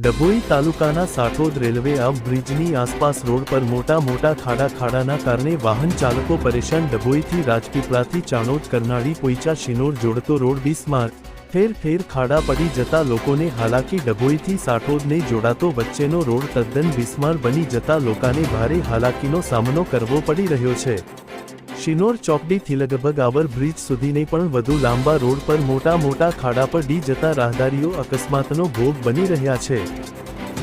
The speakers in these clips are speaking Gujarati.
ડભોઈ તાલુકાના સાઠોદ રેલવે બ્રિજની આસપાસ રોડ પર મોટા ખાડાના કારણે વાહન ચાલકો પરેશાન। ડભોઈથી રાજપીપળાથી ચાણોદ કરનાળી પોઈચા શિનોર જોડતો રોડ બિસ્માર, ઠેર ખાડા પડી જતા લોકોને હાલાકી। ડભોઈથી સાઠોદને જોડાતો વચ્ચેનો રોડ તદ્દન બિસ્માર બની જતા લોકોને ભારે હાલાકીનો સામનો કરવો પડી રહ્યો છે। શિનોર ચોકડીથી લગભગ આવર બ્રિજ સુધીને પણ વધુ લાંબા રોડ પર મોટા ખાડા પડી જતા રાહદારીઓ અકસ્માતનો ભોગ બની રહ્યા છે।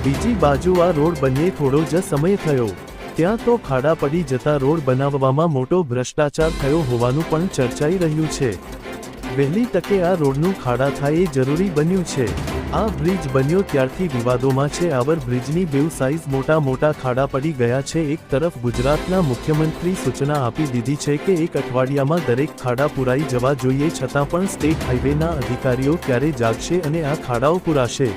બીજી બાજુ આ રોડ બને થોડો જ સમય થયો ત્યાં તો ખાડા પડી જતા રોડ બનાવવામાં મોટો ભ્રષ્ટાચાર થયો હોવાનું પણ ચર્ચાઈ રહ્યું છે। વહેલી તકે આ રોડનું ખાડા થાય એ જરૂરી બન્યું છે। આ બ્રિજ બન્યો ત્યારથી વિવાદોમાં છે। આવર બ્રિજની બેઉ સાઈઝ મોટા ખાડા પડી ગયા છે। એક તરફ ગુજરાતના મુખ્યમંત્રી સૂચના આપી દીધી છે કે એક અઠવાડિયામાં દરેક ખાડા પુરાઈ જવા જોઈએ, છતાં પણ સ્ટેટ હાઈવેના અધિકારીઓ ક્યારે જાગશે અને આ ખાડાઓ પુરાશે?